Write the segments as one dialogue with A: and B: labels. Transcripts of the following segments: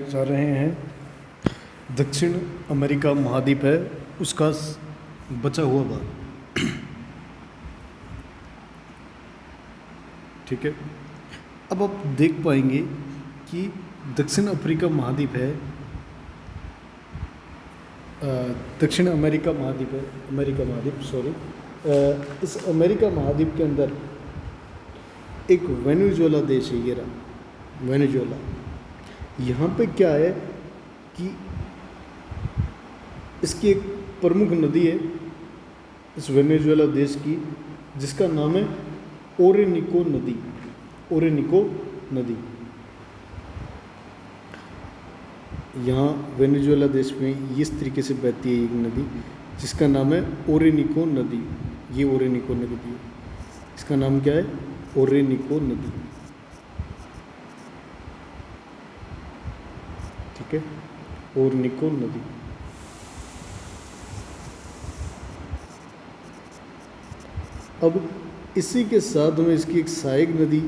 A: जा रहे हैं। दक्षिण अमेरिका महाद्वीप है, उसका बचा हुआ भाग। ठीक है, अब आप देख पाएंगे कि दक्षिण अफ्रीका महाद्वीप है, दक्षिण अमेरिका महाद्वीप है, अमेरिका महाद्वीप सॉरी। इस अमेरिका महाद्वीप के अंदर एक वेनेजुएला देश है, ये रहा वेनेजुएला। यहाँ पे क्या है कि इसकी एक प्रमुख नदी है इस वेनेजुएला देश की, जिसका नाम है ओरेनिको नदी। ओरेनिको नदी यहाँ वेनेजुएला देश में इस तरीके से बहती है एक नदी, जिसका नाम है ओरेनिको नदी। ये ओरेनिको नदी है, इसका नाम क्या है? ओरेनिको नदी। ठीक है, ओरेनिको नदी। अब इसी के साथ में इसकी एक सहायक नदी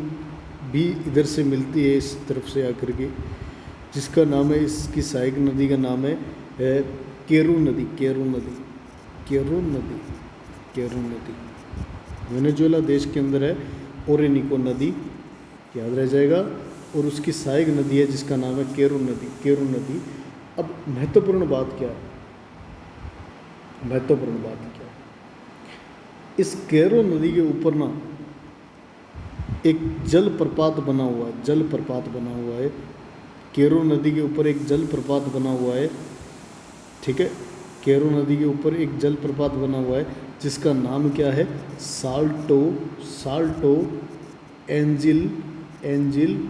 A: भी इधर से मिलती है, इस तरफ से आकर के, जिसका नाम है, इसकी सहायक नदी का नाम है केरू नदी। केरू नदी, केरू नदी, केरू नदी वेनेजुएला देश के अंदर है ओरेनिको नदी, याद रह जाएगा। और उसकी सहायक नदी है जिसका नाम है केरू नदी। केरू नदी। अब महत्वपूर्ण बात क्या है? महत्वपूर्ण बात क्या है? इस केरू नदी के ऊपर ना एक जल प्रपात बना हुआ है, जल प्रपात बना हुआ है। केरू नदी के ऊपर एक जल प्रपात बना हुआ है। ठीक है, केरू नदी के ऊपर एक जल प्रपात बना हुआ है, जिसका नाम क्या है? साल्टो, साल्टो एंजिल, एंजिल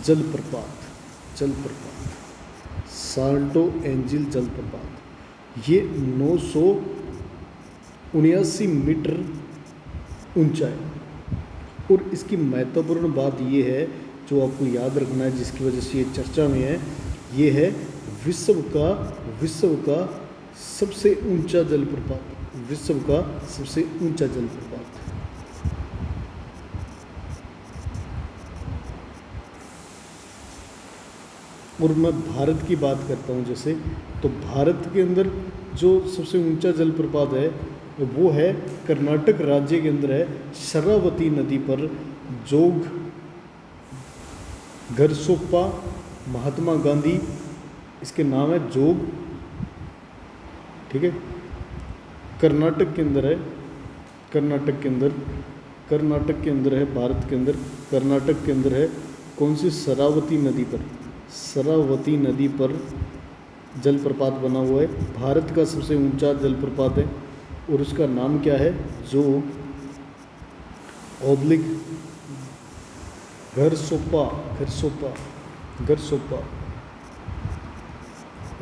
A: जलप्रपात, जलप्रपात, साल्टो एंजिल जलप्रपात। ये 979 मीटर ऊंचा है। और इसकी महत्वपूर्ण बात ये है, जो आपको याद रखना है, जिसकी वजह से ये चर्चा में है, ये है विश्व का सबसे ऊंचा जलप्रपात। विश्व का सबसे ऊंचा जलप्रपात। और मैं भारत की बात करता हूँ जैसे, तो भारत के अंदर जो सबसे ऊंचा जलप्रपात है वो है कर्नाटक राज्य के अंदर है, शरावती नदी पर, जोग घरसोप्पा महात्मा गांधी, इसके नाम है जोग। ठीक है, कर्नाटक के अंदर है, कर्नाटक के अंदर, कर्नाटक के अंदर है, भारत के अंदर कर्नाटक के अंदर है। कौन सी? शरावती नदी पर, शरावती नदी पर जलप्रपात बना हुआ है। भारत का सबसे ऊंचा जलप्रपात है और उसका नाम क्या है? जोग ऑब्लिक घरसोप्पा, घरसोप्पा, घरसोप्पा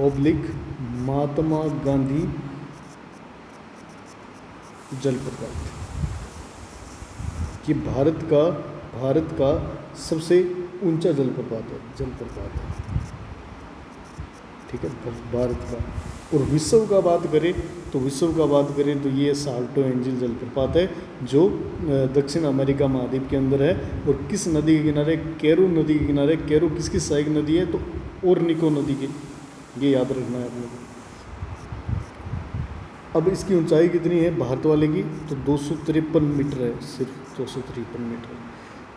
A: ऑब्लिक महात्मा गांधी जलप्रपात। कि भारत का सबसे ऊंचा जलप्रपात है, जलप्रपात है। ठीक है, भारत का। और विश्व का बात करें तो, विश्व का बात करें तो ये साल्टो एंजिल जलप्रपात है, जो दक्षिण अमेरिका महाद्वीप के अंदर है। और किस नदी के किनारे? केरू नदी के किनारे। केरू किसकी सहायक नदी है? तो ओरेनिको नदी की। ये याद रखना है आप लोगों को। अब इसकी ऊंचाई कितनी है भारत वाले की? तो 253 मीटर है, सिर्फ 253 मीटर।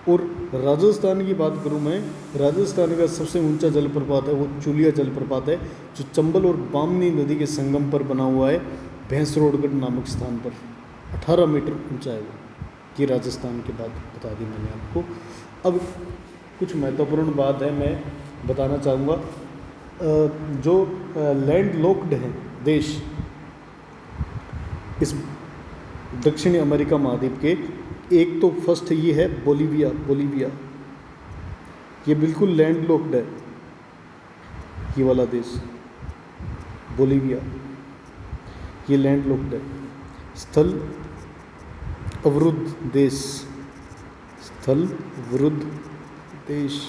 A: और राजस्थान की बात करूं मैं, राजस्थान का सबसे ऊंचा जलप्रपात है वो चुलिया जलप्रपात है, जो चंबल और बामनी नदी के संगम पर बना हुआ है, भैंसरोडगढ़ नामक स्थान पर। 18 मीटर ऊंचा है वो। ये राजस्थान की बात बता दी मैंने आपको। अब कुछ महत्वपूर्ण बात है मैं बताना चाहूँगा। जो लैंड लॉक्ड हैं देश इस दक्षिणी अमेरिका महाद्वीप के, एक तो फर्स्ट ये है बोलीविया। बोलीविया ये बिल्कुल लैंड लॉक्ड है, ये वाला देश बोलीविया, ये लैंड लॉक्ड है। स्थल अवरुद्ध देश, स्थल अवरुद्ध देश।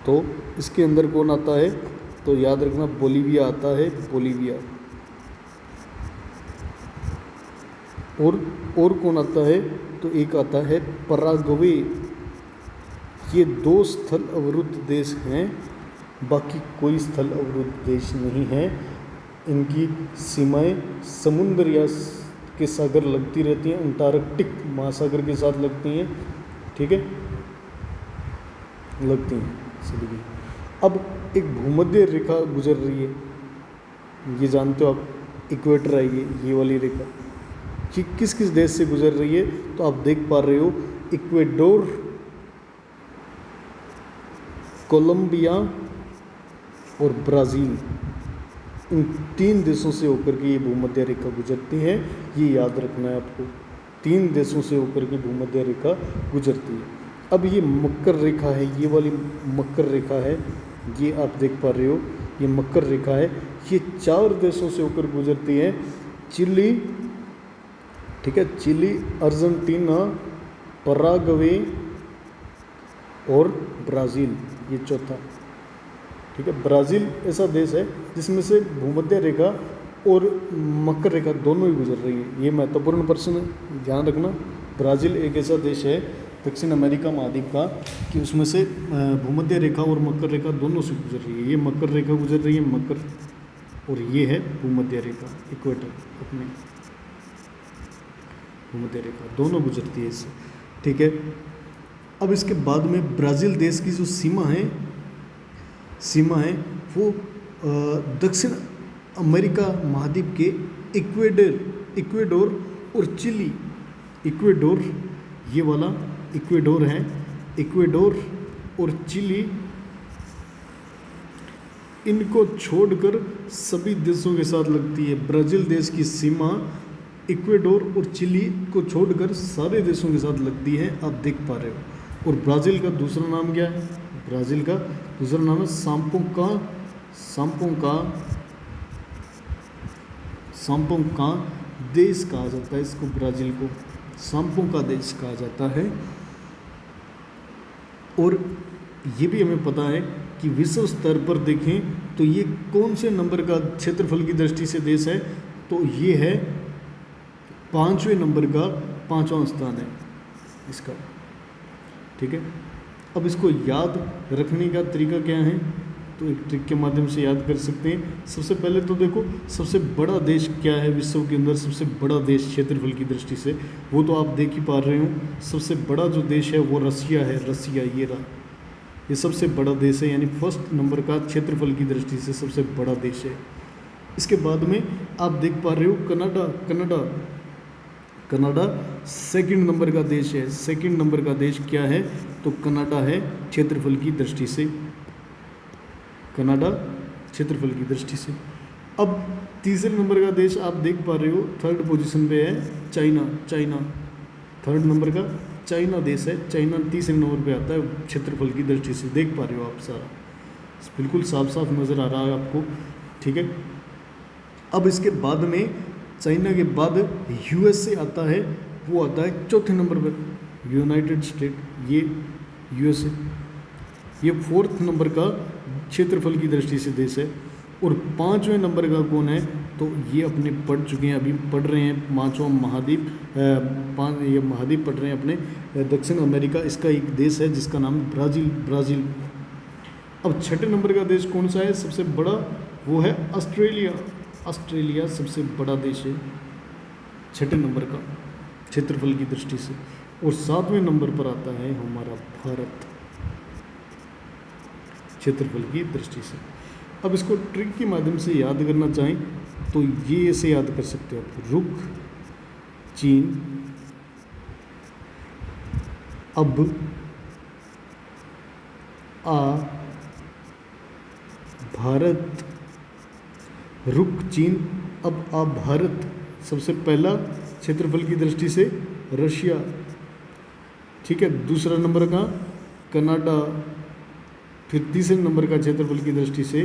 A: तो इसके अंदर कौन आता है? तो याद रखना बोलीविया आता है, बोलीविया। और और कौन आता है, तो एक आता है पराग्वे। ये 2 स्थल अवरुद्ध देश हैं, बाकी कोई स्थल अवरुद्ध देश नहीं है। इनकी सीमाएं समुद्र या के सागर लगती रहती हैं, अंटार्कटिक महासागर के साथ लगती हैं, ठीक है, लगती हैं सभी की। अब एक भूमध्य रेखा गुजर रही है, ये जानते हो आप, इक्वेटर है ये वाली रेखा, कि किस किस देश से गुजर रही है, तो आप देख पा रहे हो इक्वेडोर, कोलंबिया और ब्राज़ील, इन 3 देशों से होकर के ये भूमध्य रेखा गुजरती है। ये याद रखना है आपको, 3 देशों से होकर के भूमध्य रेखा गुजरती है। अब ये मकर रेखा है, ये वाली मकर रेखा है, ये आप देख पा रहे हो, ये मकर रेखा है, ये 4 देशों से होकर गुजरती है। चिली, ठीक है, चिली, अर्जेंटीना, पराग्वे और ब्राज़ील, ये चौथा, ठीक है। ब्राज़ील ऐसा देश है जिसमें से भूमध्य रेखा और मकर रेखा दोनों ही गुजर रही है। ये महत्वपूर्ण प्रश्न है, ध्यान रखना। ब्राज़ील एक ऐसा देश है दक्षिण अमेरिका महाद्वीप का कि उसमें से भूमध्य रेखा और मकर रेखा दोनों से गुजर रही है। ये मकर रेखा गुजर रही है, मकर, और ये है भूमध्य रेखा, इक्वेटर, अपनी भूमध्य रेखा दोनों गुजरती है इससे, ठीक है। अब इसके बाद में ब्राज़ील देश की जो सीमा है वो दक्षिण अमेरिका महाद्वीप के इक्वेडोर और चिली, इक्वेडोर, ये वाला इक्वेडोर है, इक्वेडोर और चिली, इनको छोड़कर सभी देशों के साथ लगती है। ब्राज़ील देश की सीमा इक्वेडोर और चिली को छोड़कर सारे देशों के साथ लगती है, आप देख पा रहे हो। और ब्राज़ील का दूसरा नाम क्या है, ब्राज़ील का दूसरा नाम है सांपोंका देश कहा जाता है इसको, ब्राज़ील को सांपोंका देश कहा जाता है। और ये भी हमें पता है कि विश्व स्तर पर देखें तो ये कौन से नंबर का क्षेत्रफल की दृष्टि से देश है, तो ये है 5वें नंबर का 5वां स्थान है इसका, ठीक है। अब इसको याद रखने का तरीका क्या है, तो एक ट्रिक के माध्यम से याद कर सकते हैं। सबसे पहले तो देखो सबसे बड़ा देश क्या है विश्व के अंदर, सबसे बड़ा देश क्षेत्रफल की दृष्टि से, वो तो आप देख ही पा रहे हो। सबसे बड़ा जो देश है वो रसिया है, रसिया ये रहा, ये सबसे बड़ा देश है, यानी फर्स्ट नंबर का क्षेत्रफल की दृष्टि से सबसे बड़ा देश है। इसके बाद में आप देख पा रहे हो कनाडा सेकंड नंबर का देश है। सेकंड नंबर का देश क्या है, तो कनाडा है क्षेत्रफल की दृष्टि से, कनाडा क्षेत्रफल की दृष्टि से। अब तीसरे नंबर का देश आप देख पा रहे हो, थर्ड पोजीशन पे है चाइना, थर्ड नंबर का चाइना देश है, चाइना तीसरे नंबर पे आता है क्षेत्रफल की दृष्टि से, देख पा रहे हो आप, सारा बिल्कुल साफ साफ नज़र आ रहा है आपको, ठीक है। अब इसके बाद में चाइना के बाद यूएसए आता है, वो आता है चौथे नंबर पर, यूनाइटेड स्टेट, ये यूएसए, ये फोर्थ नंबर का क्षेत्रफल की दृष्टि से देश है। और 5वें नंबर का कौन है, तो ये अपने पढ़ चुके हैं, अभी पढ़ रहे हैं 5वां महाद्वीप, ये महाद्वीप पढ़ रहे हैं अपने दक्षिण अमेरिका, इसका एक देश है जिसका नाम ब्राज़ील। अब 6ठे नंबर का देश कौन सा है सबसे बड़ा, वो है ऑस्ट्रेलिया सबसे बड़ा देश है 6ठे नंबर का क्षेत्रफल की दृष्टि से। और 7वें नंबर पर आता है हमारा भारत क्षेत्रफल की दृष्टि से। अब इसको ट्रिक के माध्यम से याद करना चाहें तो ये ऐसे याद कर सकते हो आप, रुक, चीन, अब, आ, भारत, रुक, चीन, अब, आ, भारत, सबसे पहला क्षेत्रफल की दृष्टि से रशिया, ठीक है, दूसरा नंबर का कनाडा, फिर तीसरे नंबर का क्षेत्रफल की दृष्टि से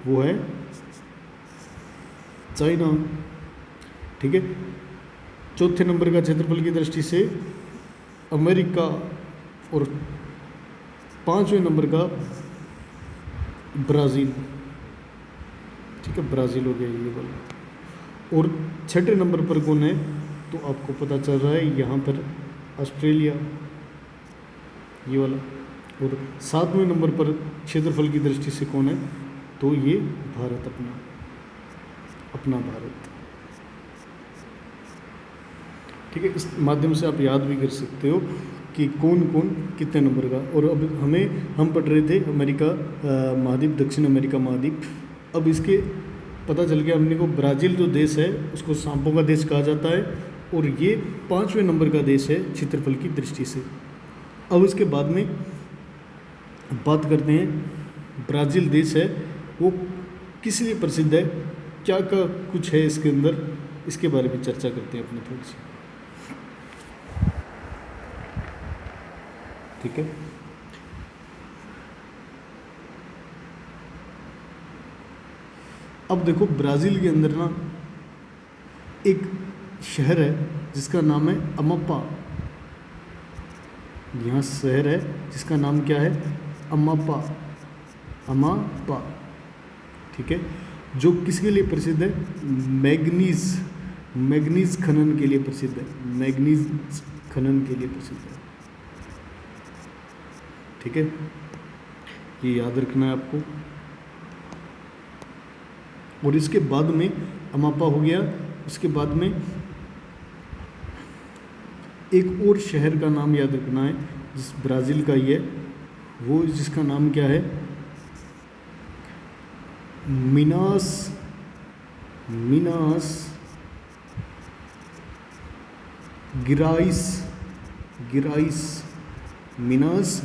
A: वो है चाइना, ठीक है, चौथे नंबर का क्षेत्रफल की दृष्टि से अमेरिका, और 5वें नंबर का ब्राज़ील, ठीक है, ब्राज़ील हो गया ये वाला। और 6ठे नंबर पर कौन है, तो आपको पता चल रहा है यहाँ पर ऑस्ट्रेलिया, ये वाला। और 7वें नंबर पर क्षेत्रफल की दृष्टि से कौन है, तो ये भारत, अपना भारत। ठीक है, इस माध्यम से आप याद भी कर सकते हो कि कौन कौन कितने नंबर का। और अब हम पढ़ रहे थे अमेरिका महाद्वीप, दक्षिण अमेरिका महाद्वीप। अब इसके पता चल गया हमने को ब्राज़ील जो देश है उसको सांपों का देश कहा जाता है, और ये 5वें नंबर का देश है क्षेत्रफल की दृष्टि से। अब इसके बाद में बात करते हैं ब्राज़ील देश है वो किस लिए प्रसिद्ध है, क्या क्या कुछ है इसके अंदर, इसके बारे में चर्चा करते हैं अपने थोड़ी सी। ठीक है, अब देखो ब्राज़ील के अंदर ना एक शहर है जिसका नाम है अमापा। यहाँ शहर है जिसका नाम क्या है, अमापा, अमापा। ठीक है, जो किसके लिए प्रसिद्ध है, मैग्नीज खनन के लिए प्रसिद्ध है, मैग्नीज खनन के लिए प्रसिद्ध है। ठीक है, ये याद रखना है आपको। और इसके बाद में अमापा हो गया, उसके बाद में एक और शहर का नाम याद रखना है जिस ब्राज़ील का ही है, वो जिसका नाम क्या है, मिनास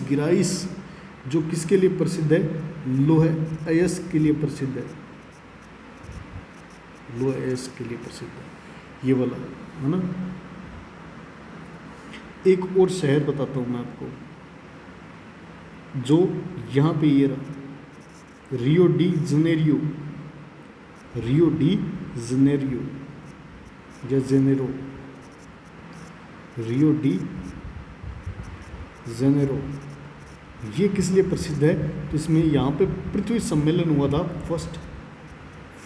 A: गिराइस, जो किसके लिए प्रसिद्ध है, लोहे अयस्क के लिए प्रसिद्ध है, लोहे अयस्क के लिए प्रसिद्ध है, ये वाला है ना। एक और शहर बताता हूँ मैं आपको जो यहाँ पे ये रहा, रियो डी जनेरियो या जेनेरो, रियो डी जेनेरो। ये किस लिए प्रसिद्ध है, तो इसमें यहाँ पे पृथ्वी सम्मेलन हुआ था,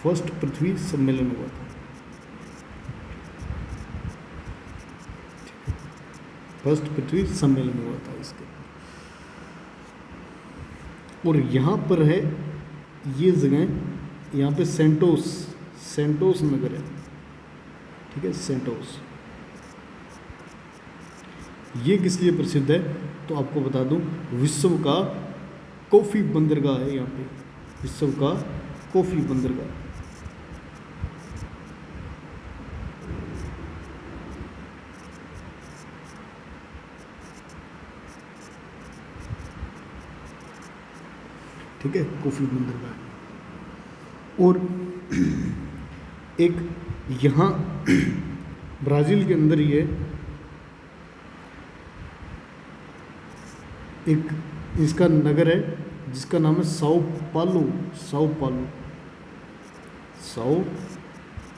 A: फर्स्ट पृथ्वी सम्मेलन हुआ था, फर्स्ट पृथ्वी सम्मेलन हुआ था इसके। और यहाँ पर है ये जगह, यहाँ पे सेंटोस नगर है। ठीक है, सेंटोस, ये किस लिए प्रसिद्ध है, तो आपको बता दूं विश्व का कॉफ़ी बंदरगाह है यहाँ पे, विश्व का कॉफ़ी बंदरगाह। ठीक है, कॉफ़ी बंदरगाह। और एक यहाँ ब्राज़ील के अंदर ही है एक इसका नगर है जिसका नाम है साओ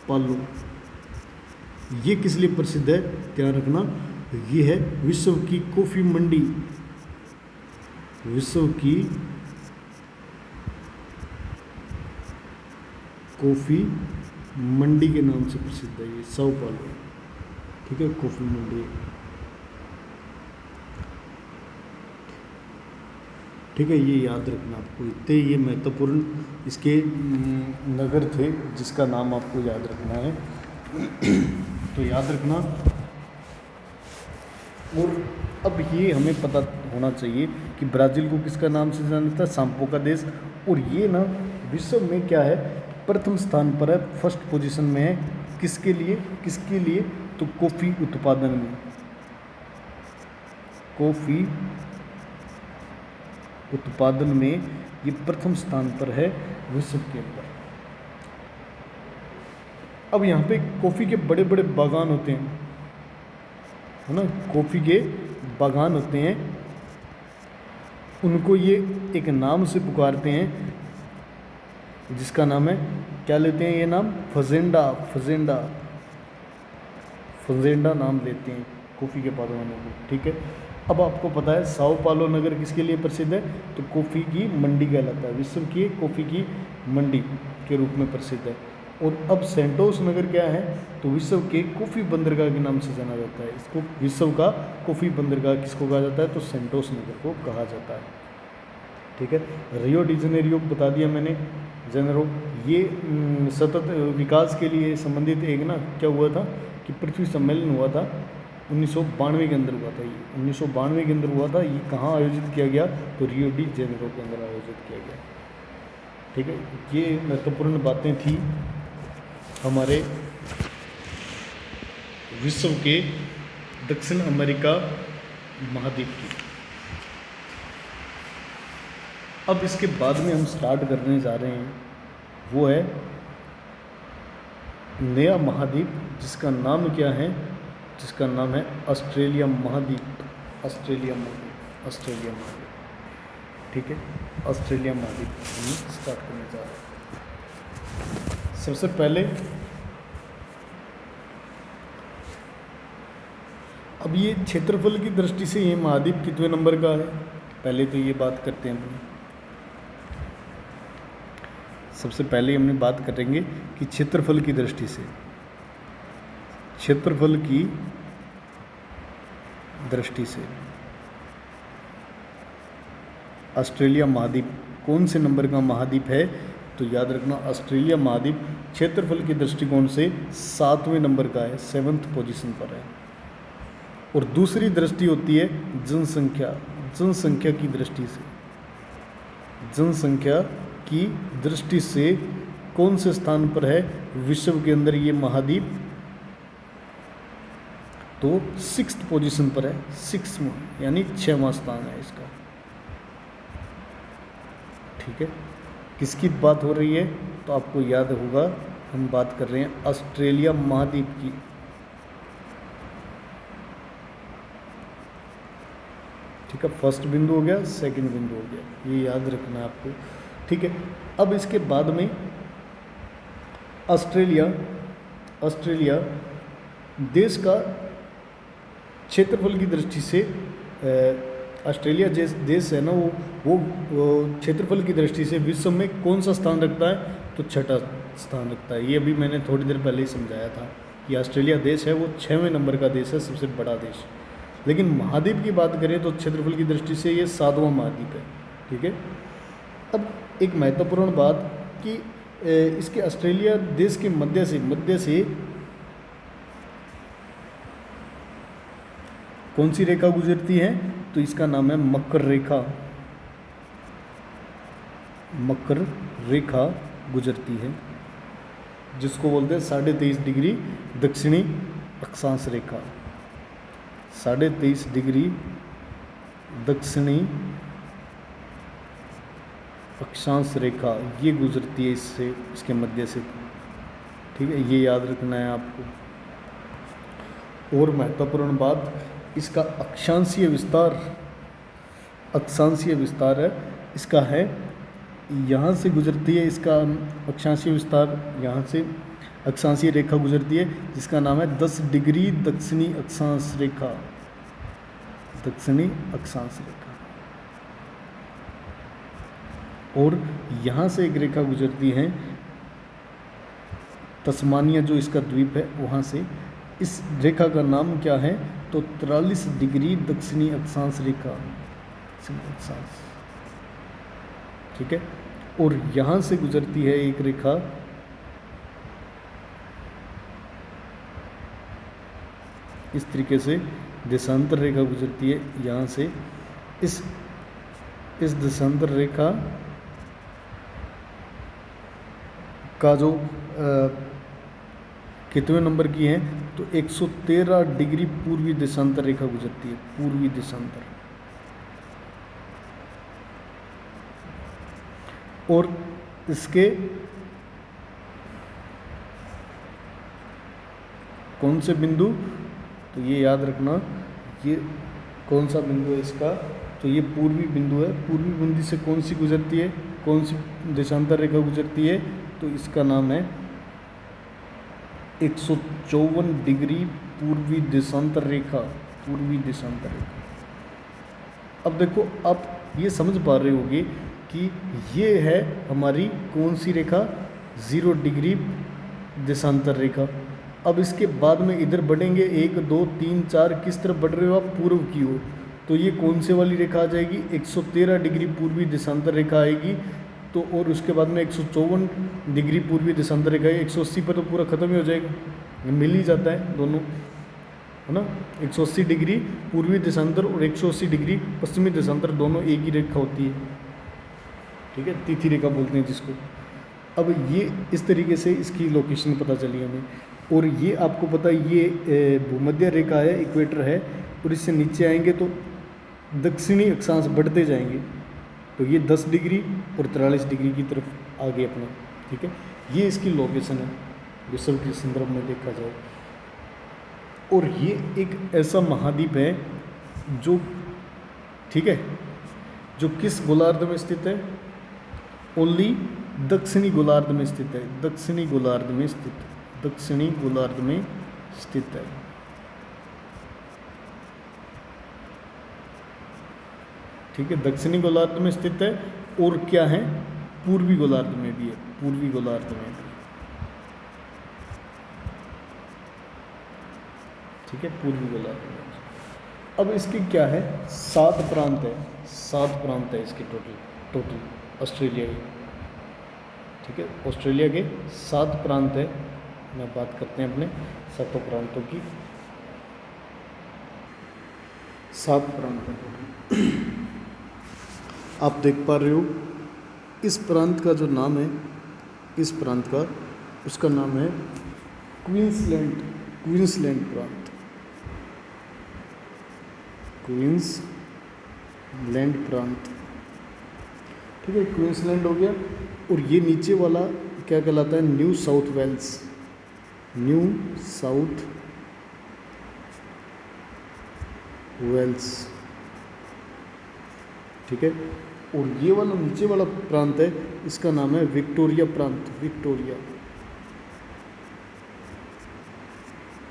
A: पालो। ये किस लिए प्रसिद्ध है, ध्यान रखना, ये है विश्व की कॉफ़ी मंडी, विश्व की कॉफ़ी मंडी के नाम से प्रसिद्ध है ये साओ पालो। ठीक है, कॉफ़ी मंडी। ठीक है, ये याद रखना आपको, इतने ये महत्वपूर्ण इसके नगर थे जिसका नाम आपको याद रखना है। तो याद रखना। और अब ये हमें पता होना चाहिए कि ब्राज़ील को किसका नाम से जाना जाता है, सांपों का देश। और ये ना विश्व में क्या है, प्रथम स्थान पर है, फर्स्ट पोजीशन में है। किसके लिए, तो कॉफ़ी उत्पादन में, कॉफ़ी उत्पादन में ये प्रथम स्थान पर है विश्व के अंदर। अब यहाँ पे कॉफ़ी के बड़े बड़े बागान होते हैं, है ना, कॉफ़ी के बागान होते हैं, उनको ये एक नाम से पुकारते हैं जिसका नाम है, क्या लेते हैं ये नाम, फजेंडा नाम लेते हैं कॉफ़ी के बागानों को। ठीक है, अब आपको पता है साओ पालो नगर किसके लिए प्रसिद्ध है, तो कॉफ़ी की मंडी कहलाता है, विश्व की कॉफ़ी की मंडी के रूप में प्रसिद्ध है। और अब सेंटोस नगर क्या है, तो विश्व के कॉफ़ी बंदरगाह के नाम से जाना जाता है। इसको विश्व का कॉफ़ी बंदरगाह किसको कहा जाता है, तो सेंटोस नगर को कहा जाता है। ठीक है। रियो डी जनेरियो बता दिया मैंने, जेनेरो, ये सतत विकास के लिए संबंधित एक ना क्या हुआ था कि पृथ्वी सम्मेलन हुआ था 1992 के अंदर हुआ था। ये 1992 के अंदर हुआ था। ये कहाँ आयोजित किया गया, तो रियो डी जेनेरो के अंदर आयोजित किया गया। ठीक है। ये महत्वपूर्ण बातें थी हमारे विश्व के दक्षिण अमेरिका महाद्वीप की। अब इसके बाद में हम स्टार्ट करने जा रहे हैं, वो है नया महाद्वीप, जिसका नाम क्या है, जिसका नाम है ऑस्ट्रेलिया महाद्वीप। ऑस्ट्रेलिया महाद्वीप, ऑस्ट्रेलिया महाद्वीप। ठीक है। ऑस्ट्रेलिया महाद्वीप हम स्टार्ट करने जा रहे हैं। सबसे पहले अब ये क्षेत्रफल की दृष्टि से ये महाद्वीप कितने नंबर का है, पहले तो ये बात करते हैं अपने। सबसे पहले हमने बात करेंगे कि क्षेत्रफल की दृष्टि से, क्षेत्रफल की दृष्टि से ऑस्ट्रेलिया महाद्वीप कौन से नंबर का महाद्वीप है, तो याद रखना ऑस्ट्रेलिया महाद्वीप क्षेत्रफल के दृष्टिकोण से 7वें नंबर का है, 7th पोजीशन पर है। और दूसरी दृष्टि होती है जनसंख्या, जनसंख्या की दृष्टि से, जनसंख्या की दृष्टि से कौन से स्थान पर है विश्व के अंदर ये महाद्वीप, तो 6th पोजीशन पर है, 6वां यानी 6वां स्थान है इसका। ठीक है। किसकी बात हो रही है, तो आपको याद होगा हम बात कर रहे हैं ऑस्ट्रेलिया महाद्वीप की। ठीक है। फर्स्ट बिंदु हो गया, सेकंड बिंदु हो गया, ये याद रखना है आपको। ठीक है। अब इसके बाद में ऑस्ट्रेलिया, ऑस्ट्रेलिया देश का क्षेत्रफल की दृष्टि से ऑस्ट्रेलिया देश है ना, वो क्षेत्रफल की दृष्टि से विश्व में कौन सा स्थान रखता है, तो 6ठा स्थान रखता है। ये अभी मैंने थोड़ी देर पहले ही समझाया था कि ऑस्ट्रेलिया देश है वो 6वें नंबर का देश है, सबसे बड़ा देश। लेकिन महाद्वीप की बात करें तो क्षेत्रफल की दृष्टि से ये 7वां महाद्वीप है। ठीक है। अब एक महत्वपूर्ण बात कि इसके ऑस्ट्रेलिया देश के मध्य से कौन सी रेखा गुजरती है, तो इसका नाम है मकर रेखा। मकर रेखा गुजरती है, जिसको बोलते हैं 23.5 डिग्री दक्षिणी अक्षांश रेखा। 23.5 डिग्री दक्षिणी अक्षांश रेखा ये गुजरती है इससे, इसके मध्य से। ठीक है। ये याद रखना है आपको। और महत्वपूर्ण बात, इसका अक्षांशीय विस्तार, अक्षांशीय विस्तार है इसका है, यहाँ से गुजरती है इसका अक्षांशीय विस्तार, यहाँ से अक्षांशीय रेखा गुजरती है जिसका नाम है 10 डिग्री दक्षिणी अक्षांश रेखा। दक्षिणी अक्षांश रेखा। और यहाँ से एक रेखा गुजरती है तस्मानिया, जो इसका द्वीप है वहाँ से। इस रेखा का नाम क्या है, तो 43 डिग्री दक्षिणी अक्षांश रेखा, दक्षिणी अक्षांश। ठीक है। और यहाँ से गुजरती है एक रेखा इस तरीके से, देशांतर रेखा गुजरती है यहाँ से। इस देशांतर रेखा का जो कितने नंबर की है, तो 113 डिग्री पूर्वी देशांतर रेखा गुजरती है, पूर्वी देशांतर। और इसके कौन से बिंदु, तो ये याद रखना, ये कौन सा बिंदु है इसका, तो ये पूर्वी बिंदु है। पूर्वी बिंदु से कौन सी गुजरती है, कौन सी देशांतर रेखा गुजरती है, तो इसका नाम है 154 डिग्री पूर्वी देशांतर रेखा, पूर्वी देशांतर रेखा। अब देखो, आप ये समझ पा रहे होगे कि ये है हमारी कौन सी रेखा, 0 डिग्री देशांतर रेखा। अब इसके बाद में इधर बढ़ेंगे 1 2 3 4, किस तरफ बढ़ रहे हो आप? पूर्व की ओर। तो ये कौन से वाली रेखा आ जाएगी? 113 डिग्री पूर्वी देशांतर रेखा आएगी। तो और उसके बाद में 154 डिग्री पूर्वी देशांतर रेखा, 180 पर तो पूरा खत्म ही हो जाएगा, मिल ही जाता है दोनों, है ना। 180 डिग्री पूर्वी देशांतर और 180 डिग्री पश्चिमी देशांतर, दोनों एक ही रेखा होती है, ठीक है, तिथि रेखा बोलते हैं जिसको। अब ये इस तरीके से इसकी लोकेशन पता चली हमें। और ये आपको पता है ये भूमध्य रेखा है, इक्वेटर है, और इससे नीचे आएंगे तो दक्षिणी अक्षांश बढ़ते जाएंगे, तो ये 10 डिग्री और 43 डिग्री की तरफ आगे अपना, ठीक है। ये इसकी लोकेशन है विश्व के संदर्भ में देखा जाए। और ये एक ऐसा महाद्वीप है जो, ठीक है, जो किस गोलार्ध में स्थित है? ओनली दक्षिणी गोलार्ध में स्थित है, दक्षिणी गोलार्ध में स्थित, दक्षिणी गोलार्ध में स्थित है, ठीक है, दक्षिणी गोलार्ध में स्थित है। और क्या है? पूर्वी गोलार्ध में भी है, पूर्वी गोलार्ध में भी, ठीक है, पूर्वी गोलार्ध में। अब इसके क्या है? 7 प्रांत है, 7 प्रांत है इसके टोटल ऑस्ट्रेलिया के, ठीक है, ऑस्ट्रेलिया के 7 प्रांत है। मैं बात करते हैं अपने 7 प्रांतों की। 7 प्रांत है टोटल। आप देख पा रहे हो इस प्रांत का जो नाम है, इस प्रांत का, उसका नाम है क्वींसलैंड, क्वींसलैंड प्रांत, क्वींसलैंड प्रांत, ठीक है, क्वींसलैंड हो गया। और ये नीचे वाला क्या कहलाता है? New South Wales, New South Wales, ठीक है। और ये वाला नीचे वाला प्रांत है, इसका नाम है विक्टोरिया प्रांत, विक्टोरिया,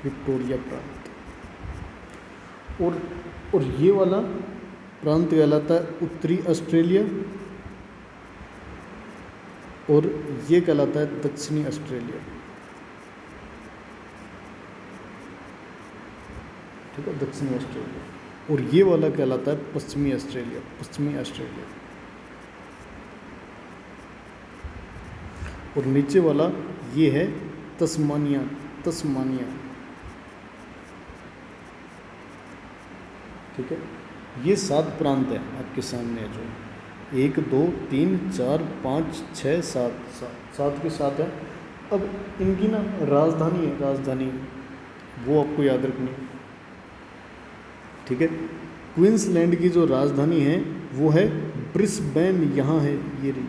A: विक्टोरिया प्रांत। और ये वाला प्रांत कहलाता है उत्तरी ऑस्ट्रेलिया, और ये कहलाता है दक्षिणी ऑस्ट्रेलिया, ठीक है, दक्षिणी ऑस्ट्रेलिया। और ये वाला कहलाता है पश्चिमी ऑस्ट्रेलिया, पश्चिमी ऑस्ट्रेलिया। और नीचे वाला ये है तस्मानिया, तस्मानिया, ठीक है। ये 7 प्रांत है आपके सामने जो 1 2 3 4 5 6 7 7 के 7 है। अब इनकी ना राजधानी है, राजधानी वो आपको याद रखनी है, ठीक है। क्वींसलैंड की जो राजधानी है वो है ब्रिस्बेन, यहाँ है, ये रही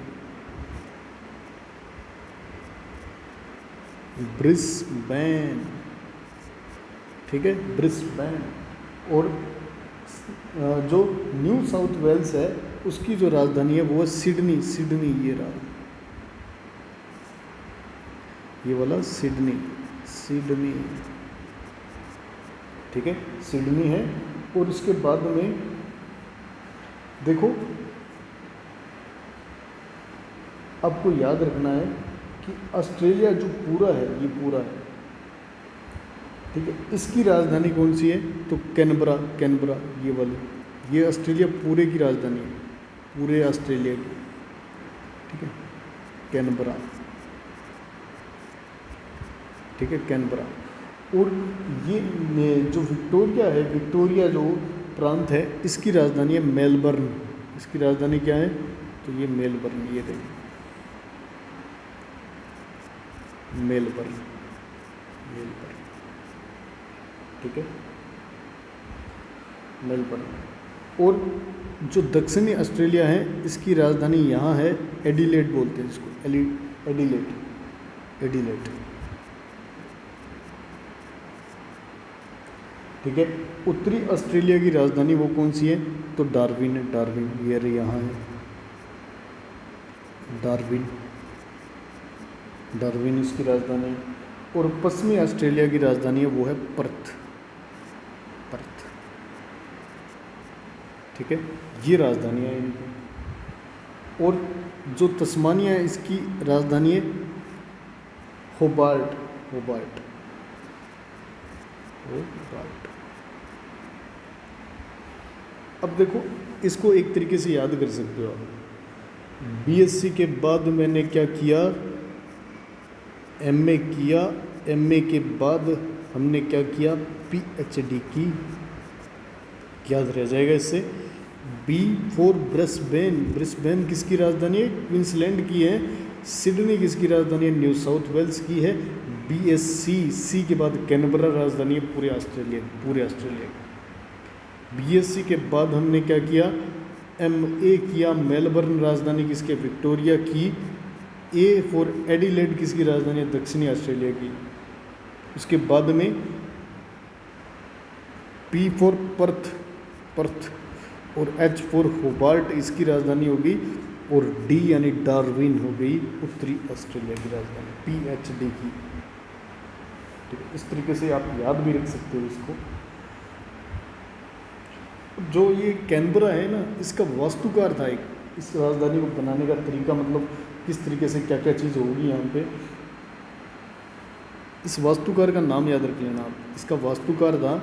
A: ब्रिस्बेन, ठीक है, ब्रिस्बेन। और जो न्यू साउथ वेल्स है उसकी जो राजधानी है वो है सिडनी, सिडनी, ये रहा, ये वाला सिडनी, सिडनी, ठीक है, सिडनी है। और इसके बाद में देखो आपको याद रखना है कि ऑस्ट्रेलिया जो पूरा है, ये पूरा है, ठीक है, इसकी राजधानी कौन सी है? तो कैनबरा, कैनबरा, ये वाली, ये ऑस्ट्रेलिया पूरे की राजधानी है, पूरे ऑस्ट्रेलिया की, ठीक है, कैनबरा, ठीक है, कैनबरा। और ये जो विक्टोरिया है, विक्टोरिया जो प्रांत है, इसकी राजधानी है मेलबर्न, इसकी राजधानी क्या है? तो ये मेलबर्न, ये देखिए मेलबर्न, मेलबर्न, ठीक है, मेलबर्न। और जो दक्षिणी ऑस्ट्रेलिया है इसकी राजधानी यहाँ है एडिलेड, बोलते हैं इसको, एडिलेड, एडिलेड, ठीक है। उत्तरी ऑस्ट्रेलिया की राजधानी वो कौन सी है? तो डार्विन है, डार्विन, ये रही यहाँ है डार्विन, डार्विन इसकी राजधानी है। और पश्चिमी ऑस्ट्रेलिया की राजधानी है वो है पर्थ, पर्थ, ठीक है, ये राजधानी है इनकी। और जो तस्मानिया है इसकी राजधानी है होबार्ट, होबार्ट, होबार्ट। अब देखो इसको एक तरीके से याद कर सकते हो आप। बीएससी के बाद मैंने क्या किया, एमए किया, एमए के बाद हमने क्या किया, पीएचडी की। याद रह जाएगा इससे। बी फॉर ब्रिस्बेन, ब्रिस्बेन किसकी राजधानी है, क्वींसलैंड की है। सिडनी किसकी राजधानी है, न्यू साउथ वेल्स की है। बीएससी, सी के बाद कैनबरा राजधानी है पूरे ऑस्ट्रेलिया की। बीएससी के बाद हमने क्या किया, एमए किया, मेलबर्न राजधानी किसके, विक्टोरिया की। ए फॉर एडिलेड किसकी राजधानी है, दक्षिणी ऑस्ट्रेलिया की। उसके बाद में पी फॉर पर्थ, पर्थ, और एच फॉर होबार्ट इसकी राजधानी होगी, और डी यानी डार्विन हो गई उत्तरी ऑस्ट्रेलिया की राजधानी, पीएचडी की। ठीक है, इस तरीके से आप याद भी रख सकते हो इसको। जो ये कैनबरा है ना, इसका वास्तुकार था एक, इस राजधानी को बनाने का तरीका, मतलब किस तरीके से क्या क्या चीज़ होगी यहाँ पे, इस वास्तुकार का नाम याद रख लेना आप। इसका वास्तुकार था,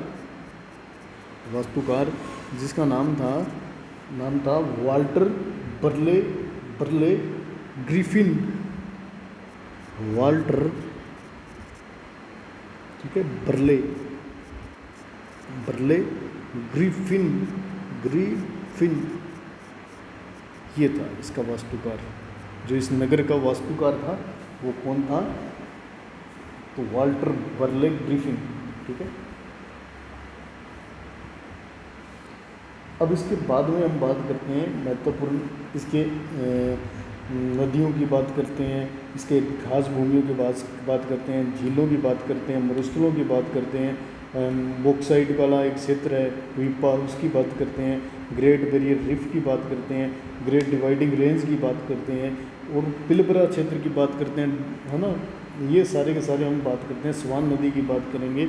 A: वास्तुकार जिसका नाम था वाल्टर बर्ले ग्रिफिन, वाल्टर, ठीक है, बर्ले ग्रिफिन, ये था इसका वास्तुकार। जो इस नगर का वास्तुकार था वो कौन था, तो वाल्टर बर्ले ग्रिफिन। ठीक है, अब इसके बाद में हम बात करते हैं महत्वपूर्ण इसके नदियों की बात करते हैं, इसके घास भूमियों की बात करते हैं, झीलों की बात करते हैं, मरुस्थलों की बात करते हैं, बॉक्साइट वाला एक क्षेत्र है वीपा, उसकी बात करते हैं, ग्रेट बैरियर रीफ की बात करते हैं, ग्रेट डिवाइडिंग रेंज की बात करते हैं, और पिलबरा क्षेत्र की बात करते हैं, है ना। ये सारे के सारे हम बात करते हैं। स्वान नदी की बात करेंगे,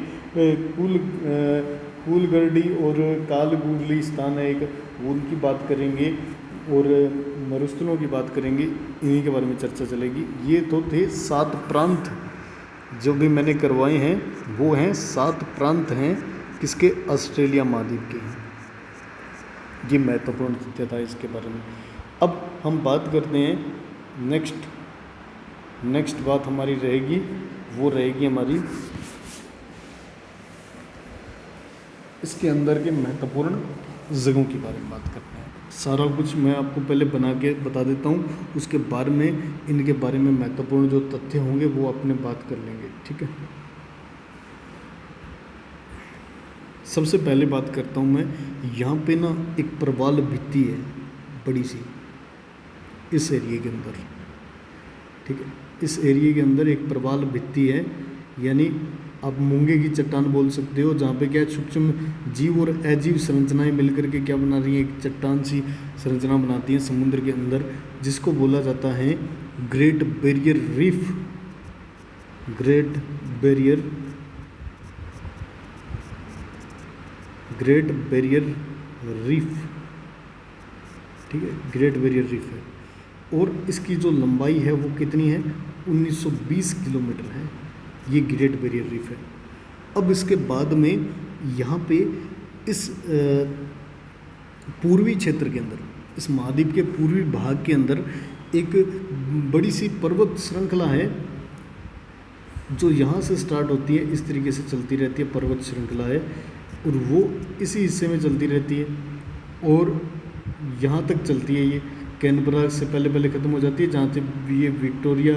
A: कूलगर्डी और कालगुडली स्थान है एक, उनकी बात करेंगे, और मरुस्थलों की बात करेंगे, इन्हीं के बारे में चर्चा चलेगी। ये तो थे 7 प्रांत जो भी मैंने करवाए हैं, वो हैं 7 प्रांत हैं किसके, ऑस्ट्रेलिया महाद्वीप के हैं। ये महत्वपूर्ण तथ्य था इसके बारे में। अब हम बात करते हैं नेक्स्ट बात हमारी रहेगी, वो रहेगी हमारी इसके अंदर के महत्वपूर्ण जगहों के बारे में बात करते हैं। सारा कुछ मैं आपको पहले बना के बता देता हूँ, उसके बाद में इनके बारे में महत्वपूर्ण जो तथ्य होंगे वो अपने बात कर लेंगे। ठीक है, सबसे पहले बात करता हूँ मैं, यहाँ पे ना एक प्रवाल भित्ति है बड़ी सी इस एरिया के अंदर। ठीक है, इस एरिया के अंदर एक प्रवाल भित्ति है, यानी आप मूंगे की चट्टान बोल सकते हो, जहाँ पे क्या सूक्ष्म जीव और अजीव संरचनाएं मिलकर के क्या बना रही हैं, एक चट्टान सी संरचना बनाती हैं समुद्र के अंदर, जिसको बोला जाता है great barrier reef. Great barrier reef, ठीक है, ग्रेट बैरियर रीफ है, और इसकी जो लंबाई है वो कितनी है, 1920 किलोमीटर है। ये ग्रेट बैरियर रीफ है। अब इसके बाद में यहाँ पे इस पूर्वी क्षेत्र के अंदर, इस महाद्वीप के पूर्वी भाग के अंदर एक बड़ी सी पर्वत श्रृंखला है जो यहाँ से स्टार्ट होती है, इस तरीके से चलती रहती है, पर्वत श्रृंखला है, और वो इसी हिस्से में चलती रहती है और यहाँ तक चलती है। ये कैनबरा से पहले ख़त्म हो जाती है, जहाँ से ये विक्टोरिया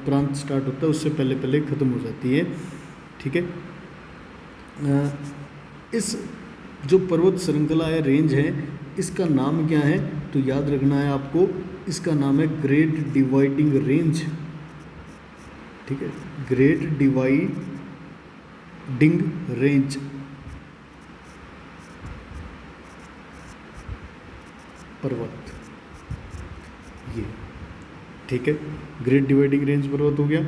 A: प्रांत स्टार्ट होता है उससे पहले ख़त्म हो जाती है। ठीक है, इस जो पर्वत श्रृंखला है, रेंज है, इसका नाम क्या है, तो याद रखना है आपको, इसका नाम है ग्रेट डिवाइडिंग रेंज। ठीक है, ग्रेट डिवाइडिंग रेंज। पर्वत ये, ठीक है, ग्रेट डिवाइडिंग रेंज पर्वत हो गया।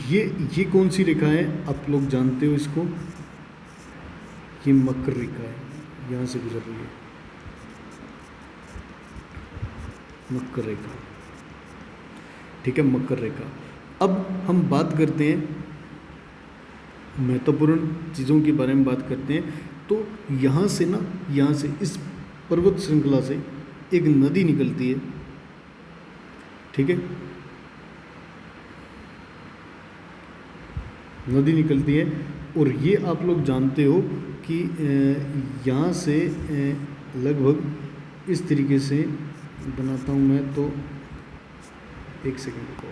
A: ये कौन सी रेखा है, आप लोग जानते हो इसको, ये मकर रेखा है, यहाँ से गुजर रही है मकर रेखा। ठीक है, मकर रेखा। अब हम बात करते हैं महत्वपूर्ण चीज़ों के बारे में बात करते हैं, तो यहाँ से ना, यहाँ से इस पर्वत श्रृंखला से एक नदी निकलती है, ठीक है, नदी निकलती है। और ये आप लोग जानते हो कि यहाँ से लगभग इस तरीके से बनाता हूँ मैं, तो एक सेकेंड को,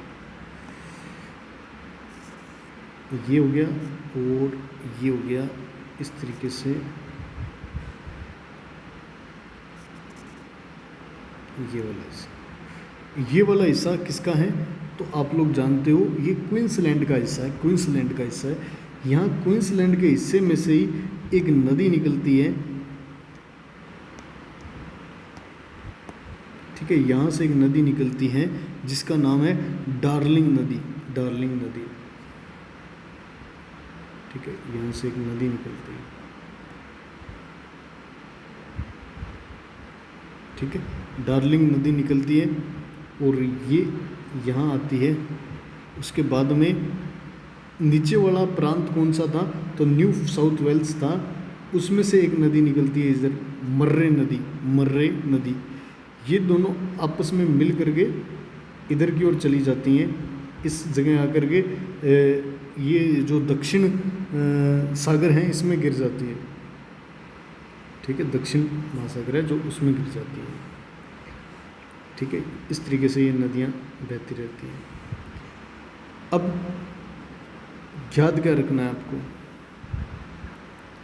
A: ये हो गया और ये हो गया इस तरीके से, ये वाला हिस्सा किसका है, तो आप लोग जानते हो ये क्वींसलैंड का हिस्सा है, क्वींसलैंड का हिस्सा है। यहाँ क्वींसलैंड के हिस्से में से ही एक नदी निकलती है, ठीक है, यहाँ से एक नदी निकलती है जिसका नाम है डार्लिंग नदी, डार्लिंग नदी, ठीक है, यहाँ से एक नदी निकलती है, ठीक है, डार्लिंग नदी निकलती है और ये यहाँ आती है। उसके बाद में नीचे वाला प्रांत कौन सा था, तो न्यू साउथ वेल्स था, उसमें से एक नदी निकलती है इधर, मर्रे नदी, मर्रे नदी। ये दोनों आपस में मिल करके इधर की ओर चली जाती हैं, इस जगह आकर के ये जो दक्षिण सागर हैं इसमें गिर जाती है, ठीक है, दक्षिण महासागर है जो उसमें गिर जाती है, ठीक है। इस तरीके से ये नदियाँ बहती रहती हैं। अब याद क्या रखना है आपको,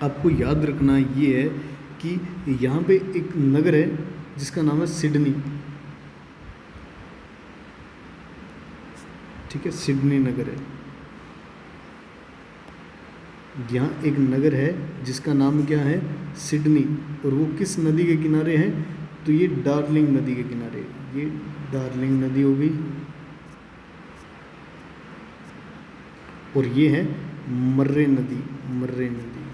A: आपको याद रखना ये है कि यहाँ पे एक नगर है जिसका नाम है सिडनी, ठीक है, सिडनी नगर है। यहाँ एक नगर है जिसका नाम क्या है, सिडनी, और वो किस नदी के किनारे है, तो ये डार्लिंग नदी के किनारे, ये डार्लिंग नदी हो गई, और ये है मर्रे नदी, मर्रे नदी,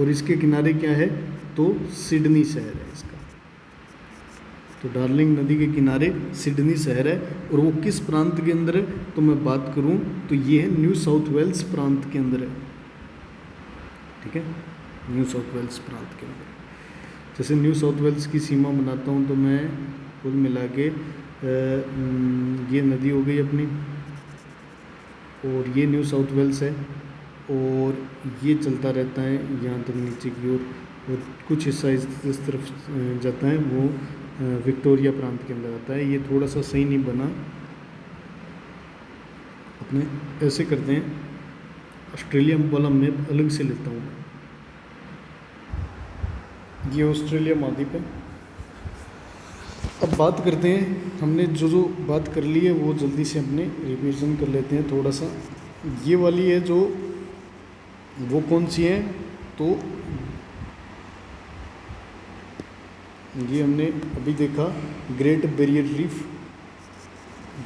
A: और इसके किनारे क्या है, तो सिडनी शहर है इसका। तो डार्लिंग नदी के किनारे सिडनी शहर है, और वो किस प्रांत के अंदर है, तो मैं बात करूं तो ये है न्यू साउथ वेल्स प्रांत के अंदर है, ठीक है, न्यू साउथ वेल्स प्रांत के अंदर। जैसे न्यू साउथ वेल्स की सीमा बनाता हूं तो मैं कुल मिला के ये नदी हो गई अपनी, और ये न्यू साउथ वेल्स है, और ये चलता रहता है यहाँ तक नीचे की ओर, और कुछ हिस्सा इस तरफ जाता है, वो विक्टोरिया प्रांत के अंदर आता है। ये थोड़ा सा सही नहीं बना, अपने ऐसे करते हैं, ऑस्ट्रेलिया वाला मैप अलग से लेता हूँ मैं। ये ऑस्ट्रेलिया महाद्वीप है। अब बात करते हैं, हमने जो बात कर ली है वो जल्दी से अपने रिवीजन कर लेते हैं थोड़ा सा। ये वाली है जो, वो कौन सी है, तो ये हमने अभी देखा ग्रेट बैरियर रीफ,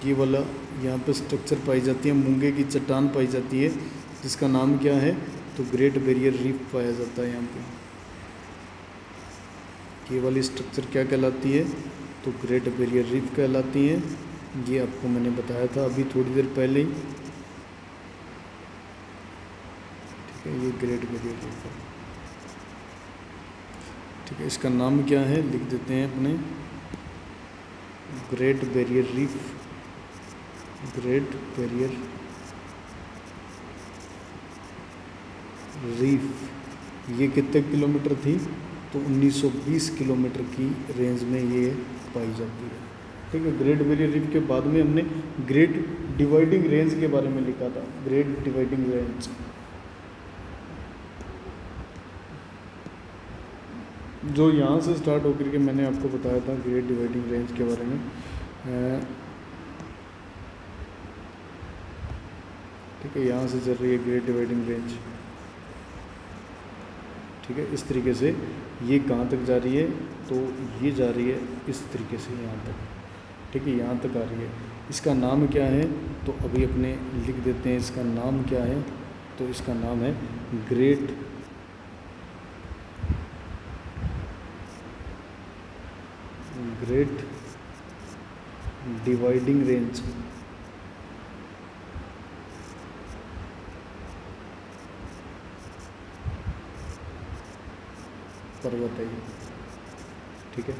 A: ये वाला यहाँ पे स्ट्रक्चर पाई जाती है, मूंगे की चट्टान पाई जाती है जिसका नाम क्या है, तो ग्रेट बैरियर रीफ पाया जाता है यहाँ पे। ये वाली स्ट्रक्चर क्या कहलाती है, तो ग्रेट बैरियर रीफ कहलाती है। ये आपको मैंने बताया था अभी थोड़ी देर पहले ही, ठीक है, ये ग्रेट बैरियर रीफ है, ठीक है। इसका नाम क्या है लिख देते हैं अपने, great barrier reef, great barrier reef. ये कितने किलोमीटर थी, तो 1920 किलोमीटर की रेंज में ये पाई जाती है, ठीक है। ग्रेट बैरियर रीफ के बाद में हमने ग्रेट डिवाइडिंग रेंज के बारे में लिखा था, ग्रेट डिवाइडिंग रेंज। जो यहाँ से स्टार्ट होकर के मैंने आपको बताया था ग्रेट डिवाइडिंग रेंज के बारे में, ठीक है, यहाँ से चल रही है ग्रेट डिवाइडिंग रेंज, ठीक है। इस तरीके से ये कहाँ तक जा रही है, तो ये जा रही है इस तरीके से यहाँ तक, ठीक है, यहाँ तक आ रही है। इसका नाम क्या है, तो अभी अपने लिख देते हैं इसका नाम क्या है, तो इसका नाम है ग्रेट ग्रेट डिवाइडिंग रेंज, पर्वत है ये, ठीक है।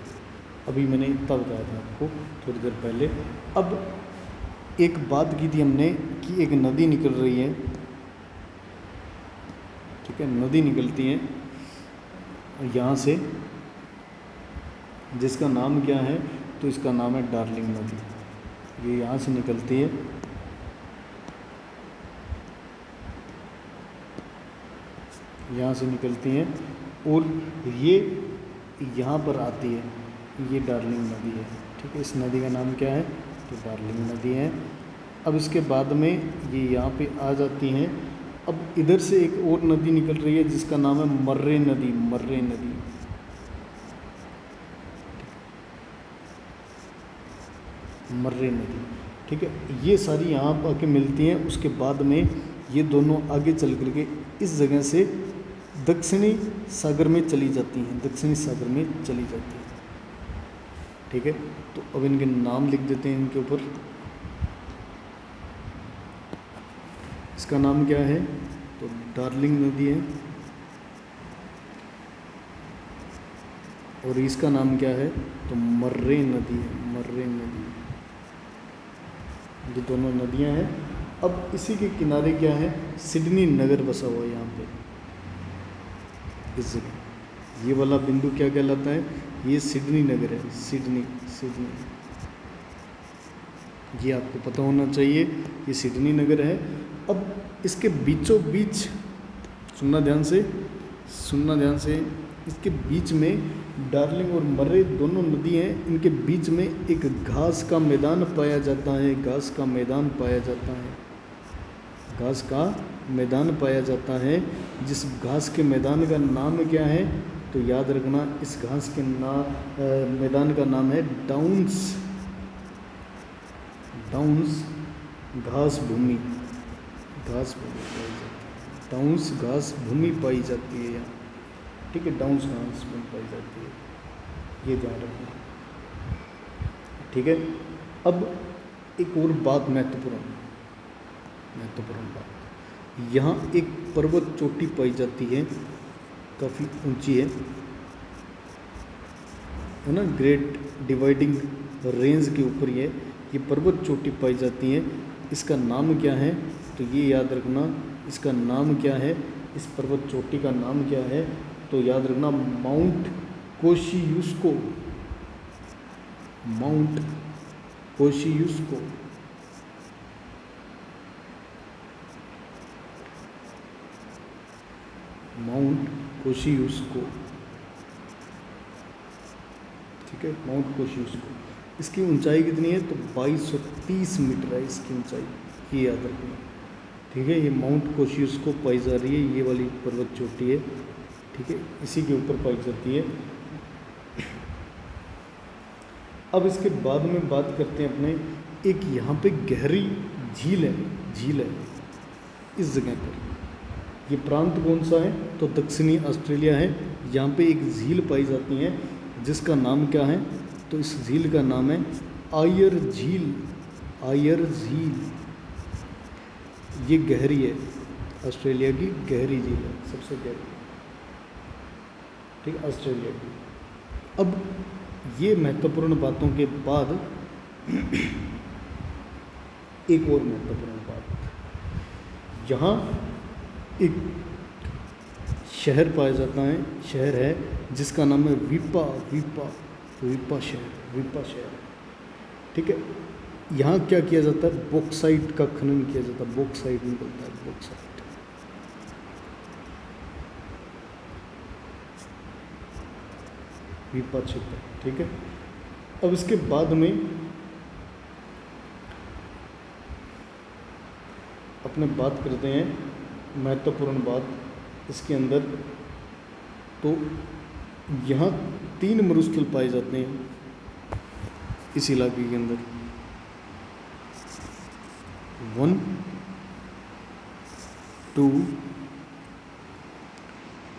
A: अभी मैंने इतना बताया था आपको थोड़ी देर पहले। अब एक बात की थी हमने कि एक नदी निकल रही है, ठीक है, नदी निकलती है यहाँ से, जिसका नाम क्या है, तो इसका नाम है डार्लिंग नदी। ये यहाँ से निकलती है, यहाँ से निकलती हैं और ये यहाँ पर आती है, ये डार्लिंग नदी है, ठीक है। इस नदी का नाम क्या है, तो डार्लिंग नदी है। अब इसके बाद में ये यहाँ पे आ जाती हैं। अब इधर से एक और नदी निकल रही है जिसका नाम है मर्रे नदी, मर्रे नदी, मर्रे नदी, ठीक है। ये सारी यहाँ पर आके मिलती हैं। उसके बाद में ये दोनों आगे चल करके इस जगह से दक्षिणी सागर में चली जाती हैं, दक्षिणी सागर में चली जाती हैं, ठीक है। तो अब इनके नाम लिख देते हैं इनके ऊपर। इसका नाम क्या है, तो डार्लिंग नदी है, और इसका नाम क्या है, तो मर्रे नदी है, मर्रे नदी। ये दोनों नदियां हैं। अब इसी के किनारे क्या है, सिडनी नगर बसा हुआ है यहाँ पे, इस जगह। ये वाला बिंदु क्या कहलाता है, ये सिडनी नगर है, सिडनी, सिडनी। ये आपको पता होना चाहिए, ये सिडनी नगर है। अब इसके बीचों बीच, सुनना ध्यान से, सुनना ध्यान से, इसके बीच में डार्लिंग और मर्रे दोनों नदी हैं। इनके बीच में एक घास का मैदान पाया जाता है, घास का मैदान पाया जाता है, घास का मैदान पाया जाता है। जिस घास के मैदान का नाम क्या है, तो याद रखना, इस घास के मैदान का नाम है डाउन्स, डाउन्स घास भूमि, घास भूमि पाई जाती है, डाउन्स घास भूमि पाई जाती है यहाँ, ठीक है, डाउन्स घास भूमि पाई जाती है, ये ध्यान रखना, ठीक है। अब एक और बात महत्वपूर्ण बात, यहाँ एक पर्वत चोटी पाई जाती है, काफ़ी ऊंची है ना, ग्रेट डिवाइडिंग रेंज के ऊपर ये पर्वत चोटी पाई जाती है। इसका नाम क्या है, तो ये याद रखना, इसका नाम क्या है, इस पर्वत चोटी का नाम क्या है, तो याद रखना माउंट कोशियुस्को, माउंट कोशियुस्को, माउंट कोशियुस्को, ठीक है, माउंट कोशियुस्को। इसकी ऊंचाई कितनी है, तो 2230 मीटर है इसकी ऊंचाई, ये याद रखना, ठीक है। ये माउंट कोशियुस्को पाई जा रही है, ये वाली पर्वत चोटी है, ठीक है, इसी के ऊपर पाई जाती है। अब इसके बाद में बात करते हैं अपने, एक यहाँ पे गहरी झील है, झील है इस जगह पर। ये प्रांत कौन सा है, तो दक्षिणी ऑस्ट्रेलिया है। यहाँ पे एक झील पाई जाती है जिसका नाम क्या है, तो इस झील का नाम है आयर झील, आयर झील। ये गहरी है, ऑस्ट्रेलिया की गहरी झील है, सबसे गहरी, ठीक है, ऑस्ट्रेलिया की। अब ये महत्वपूर्ण बातों के बाद एक और महत्वपूर्ण बात, यहाँ एक शहर पाया जाता है, शहर है जिसका नाम है वीपा, वीपा, वीपा शहर, वीपा शहर, ठीक है। यहाँ क्या किया जाता है, बॉक्साइट का खनन किया जाता है, बॉक्साइट निकलता है, बॉक्साइट, वीपा क्षेत्र, ठीक है। अब इसके बाद में अपने बात करते हैं महत्वपूर्ण बात इसके अंदर, तो यहाँ 3 मरुस्थल पाए जाते हैं इस इलाके के अंदर, 1, 2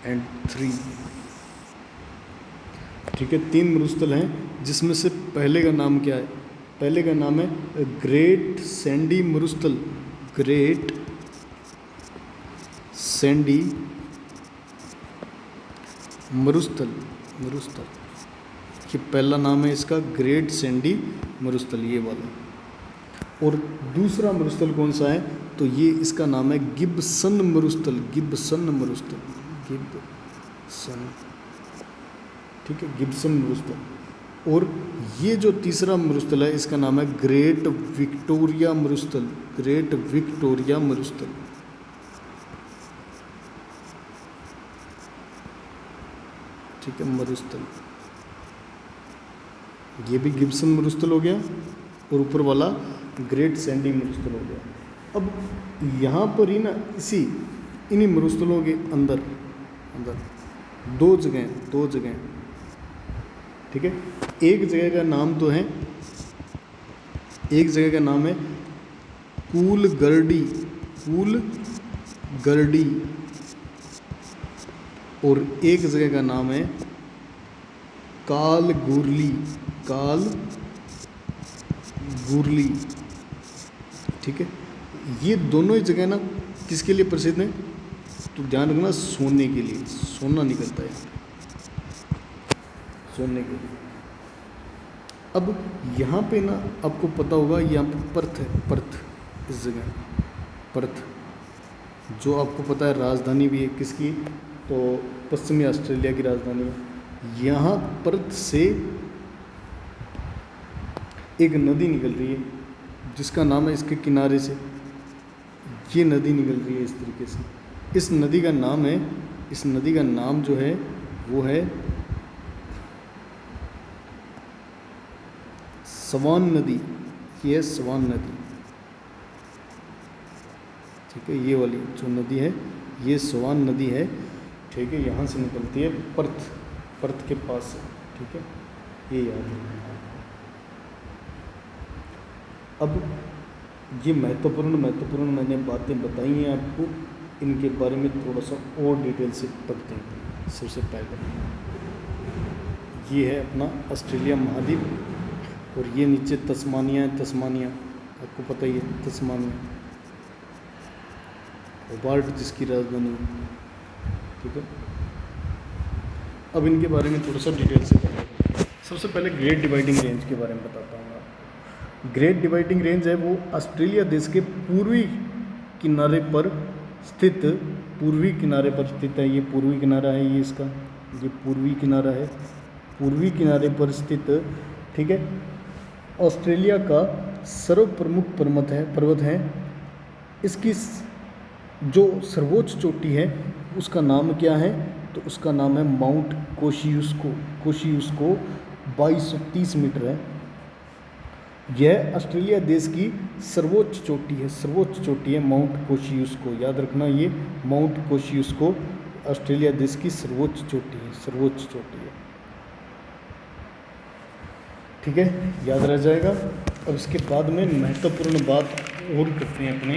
A: एंड 3, ठीक है। 3 मरुस्थल हैं जिसमें से पहले का नाम क्या है, पहले का नाम है ग्रेट सैंडी मरुस्थल, ग्रेट सैंडी मरुस्थल, मरुस्थल ये पहला नाम है इसका, ग्रेट सैंडी मरुस्थल ये वाला। और दूसरा मरुस्थल कौन सा है, तो ये इसका नाम है गिब्सन मरुस्थल, गिब्सन मरुस्थल, गिब्सन, ठीक है, गिब्सन मरुस्थल। और ये जो तीसरा मरुस्थल है इसका नाम है ग्रेट विक्टोरिया मरुस्थल, ग्रेट विक्टोरिया मरुस्थल। ठीक है, मरुस्थल, ये भी गिब्सन मरुस्थल हो गया और ऊपर वाला ग्रेट सैंडी मरुस्थल हो गया। अब यहाँ पर ही ना इन्हीं मरुस्थलों के अंदर दो जगह, ठीक है। एक जगह का नाम तो है, एक जगह का नाम है कूलगर्डी, कूलगर्डी, और एक जगह का नाम है कालगुरली, कालगुरली, ठीक है। ये दोनों ही जगह ना किसके लिए प्रसिद्ध हैं, तो ध्यान रखना, सोने के लिए, सोना निकलता है यहाँ पे, सोने के लिए। अब यहाँ पे ना आपको पता होगा यहाँ पे पर्थ है, पर्थ, इस जगह पर्थ, जो आपको पता है राजधानी भी है किसकी, तो पश्चिमी ऑस्ट्रेलिया की राजधानी है। यहाँ पर्थ से एक नदी निकल रही है जिसका नाम है, इसके किनारे से ये नदी निकल रही है इस तरीके से। इस नदी का नाम है, इस नदी का नाम जो है वो है स्वान नदी, ये है स्वान नदी, ठीक है। ये वाली जो नदी है ये स्वान नदी है, ठीक है। यहाँ से निकलती है पर्थ, पर्थ के पास से, ठीक है, ये याद है। अब ये महत्वपूर्ण मैंने बातें बताई हैं आपको, इनके बारे में थोड़ा सा और डिटेल से पढ़ते हैं। सबसे पहले ये है अपना ऑस्ट्रेलिया महाद्वीप, और ये नीचे तस्मानिया है, तस्मानिया आपको पता ही है, तस्मानिया, होबार्ट जिसकी राजधानी है, ठीक है। अब इनके बारे में थोड़ा सा डिटेल से बताते हैं। सबसे पहले ग्रेट डिवाइडिंग रेंज के बारे में बताता हूँ आपको। ग्रेट डिवाइडिंग रेंज है वो ऑस्ट्रेलिया देश के पूर्वी किनारे पर स्थित, पूर्वी किनारे पर स्थित है। ये पूर्वी किनारा है, ये इसका, ये पूर्वी किनारा है, पूर्वी किनारे पर स्थित, ठीक है। ऑस्ट्रेलिया का सर्व प्रमुख पर्वत है। इसकी जो सर्वोच्च चोटी है उसका नाम क्या है, तो उसका नाम है माउंट कोशियुस्को, कोशियुस्को 2230 मीटर है। यह ऑस्ट्रेलिया देश की सर्वोच्च चोटी है, सर्वोच्च चोटी है माउंट कोशियुस्को, याद रखना, ये माउंट कोशियुस्को ऑस्ट्रेलिया देश की सर्वोच्च चोटी है, सर्वोच्च चोटी है, ठीक है, याद रह जाएगा। अब इसके बाद में महत्वपूर्ण बात और करते हैं अपने,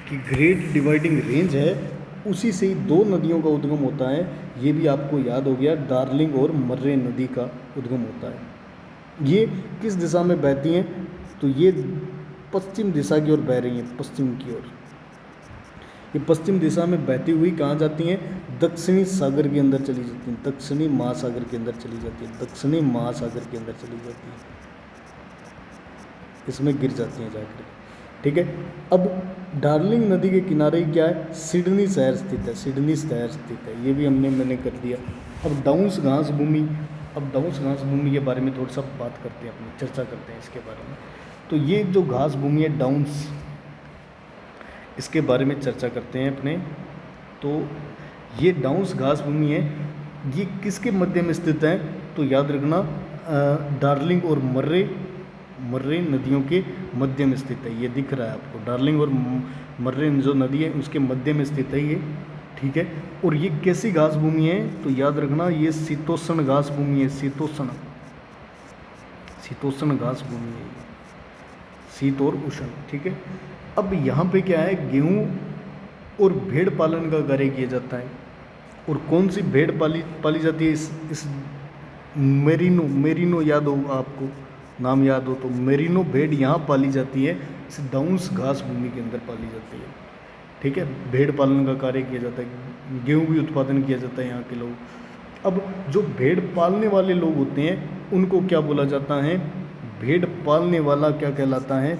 A: कि ग्रेट डिवाइडिंग रेंज है उसी से ही दो नदियों का उद्गम होता है, ये भी आपको याद हो गया, डार्लिंग और मर्रे नदी का उद्गम होता है। ये किस दिशा में बहती हैं, तो ये पश्चिम दिशा की ओर बह रही हैं, पश्चिम की ओर। ये पश्चिम दिशा में बहती हुई कहाँ जाती हैं, दक्षिणी सागर के अंदर चली जाती हैं, दक्षिणी महासागर के अंदर चली जाती है, दक्षिणी महासागर के अंदर चली जाती है, इसमें गिर जाती हैं जाकर, ठीक है। अब डार्लिंग नदी के किनारे क्या है, सिडनी शहर स्थित है, सिडनी शहर स्थित है, ये भी मैंने कर दिया। अब डाउन्स घास भूमि, अब डाउन्स घास भूमि के बारे में थोड़ा सा बात करते हैं, अपनी चर्चा करते हैं इसके बारे में। तो ये जो घास भूमि है डाउन्स, इसके बारे में चर्चा करते हैं अपने। तो ये डाउन्स घास भूमि है, ये किसके मध्य में स्थित है, तो याद रखना डार्लिंग और मर्रे नदियों के मध्य में स्थित है। ये दिख रहा है आपको, डार्लिंग और मर्रे जो नदी है उसके मध्य में स्थित है ये, ठीक है। और ये कैसी घास भूमि है, तो याद रखना ये शीतोष्ण घास भूमि है, शीतोष्ण घास भूमि है, शीत और उष्ण, ठीक है। अब यहाँ पे क्या है, गेहूँ और भेड़ पालन का कार्य किया जाता है। और कौन सी भेड़ पाली जाती है, इस मेरिनो याद हो आपको, नाम याद हो तो, मेरिनो भेड़ यहाँ पाली जाती है, इस डाउन्स घास भूमि के अंदर पाली जाती है, ठीक है। भेड़ पालन का कार्य किया जाता है, गेहूँ भी उत्पादन किया जाता है यहाँ के लोग, अब जो भेड़ पालने वाले लोग होते हैं उनको क्या बोला जाता है? भेड़ पालने वाला क्या कहलाता है?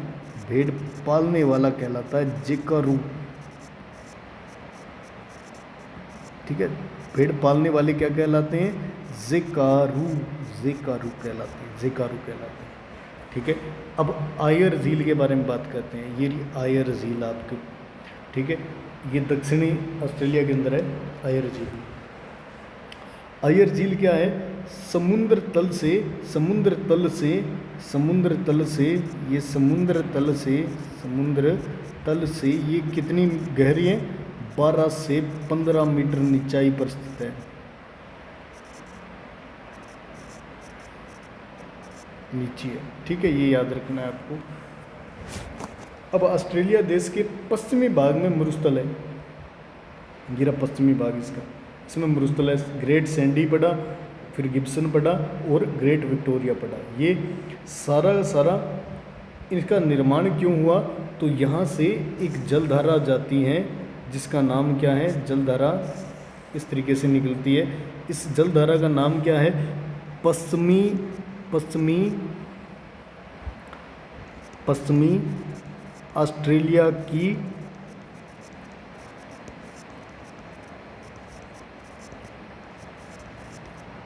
A: भेड़ पालने वाला कहलाता है जेकारू। ठीक है, भेड़ पालने वाले क्या कहलाते हैं? जेकारू, जेकारू कहलाते हैं, जेकारू कहलाते हैं। ठीक है, अब आयर झील के बारे में बात करते हैं। ये आयर झील आपके, ठीक है, ये दक्षिणी ऑस्ट्रेलिया के अंदर है आयर झील। आयर झील क्या है? समुद्र तल से ये समुद्र तल से ये कितनी गहरी है? 12 से 15 मीटर नीचाई पर स्थित है। नीचे है, ठीक है, ये याद रखना है आपको। अब ऑस्ट्रेलिया देश के पश्चिमी भाग में मरुस्थल है, गिरा पश्चिमी भाग इसमें मरुस्थल है। ग्रेट सैंडी पड़ा, फिर गिब्सन पड़ा और ग्रेट विक्टोरिया पड़ा। ये सारा इसका निर्माण क्यों हुआ? तो यहाँ से एक जलधारा जाती है जिसका नाम क्या है? जलधारा इस तरीके से निकलती है। इस जलधारा का नाम क्या है? पश्चिमी ऑस्ट्रेलिया की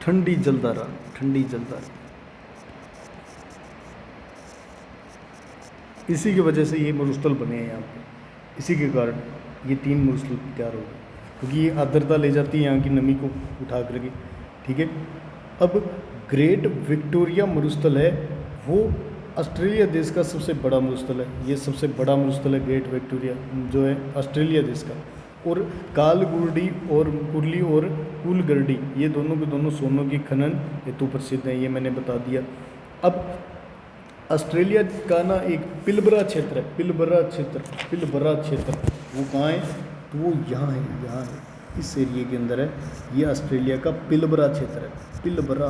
A: ठंडी जलधारा। इसी की वजह से ये मरुस्थल बने हैं यहाँ पे, इसी के कारण ये 3 मरुस्थल तैयार हो गए, क्योंकि ये आर्द्रता ले जाती है यहाँ की नमी को उठा करके। ठीक है, अब ग्रेट विक्टोरिया मरुस्थल है वो ऑस्ट्रेलिया देश का सबसे बड़ा मरुस्थल है। ये सबसे बड़ा मरुस्थल है ग्रेट विक्टोरिया जो है ऑस्ट्रेलिया देश का। और कालगुर्डी और कुर्ली और कूलगर्डी ये दोनों के दोनों सोनों की खनन हेतु प्रसिद्ध हैं, ये मैंने बता दिया। अब ऑस्ट्रेलिया का ना एक पिलबरा क्षेत्र है, पिलबरा क्षेत्र वो कहाँ है? तो वो यहाँ है, इस एरिए के अंदर है। ये ऑस्ट्रेलिया का पिलबरा क्षेत्र है, पिलबरा।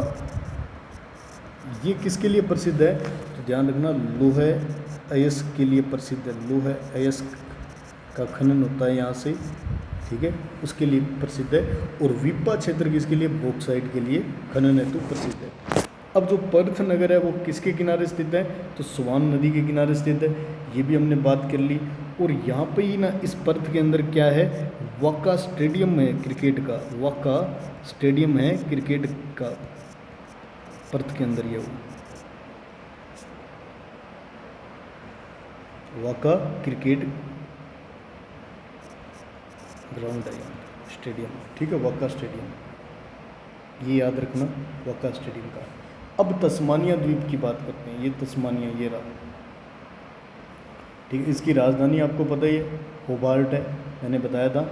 A: ये किसके लिए प्रसिद्ध है? तो ध्यान रखना, लोहे अयस्क के लिए प्रसिद्ध है। लोहे अयस्क का खनन होता है यहाँ से, ठीक है, उसके लिए प्रसिद्ध है। और वीपा क्षेत्र किसके लिए? बॉक्साइट के लिए खनन हेतु प्रसिद्ध है। अब जो पर्थ नगर है वो किसके किनारे स्थित है? तो स्वान नदी के किनारे स्थित है, ये भी हमने बात कर ली। और यहाँ पे ही ना इस पर्थ के अंदर क्या है? वाका स्टेडियम है क्रिकेट का, वाका स्टेडियम है क्रिकेट का, पर्थ के अंदर ये वाका क्रिकेट ग्राउंड है, स्टेडियम, ठीक है, वाका स्टेडियम, ये याद रखना, वाका स्टेडियम का। अब तस्मानिया द्वीप की बात करते हैं। ये तस्मानिया, ये रहा, ठीक है, इसकी राजधानी आपको पता ही है, होबार्ट है, मैंने बताया था।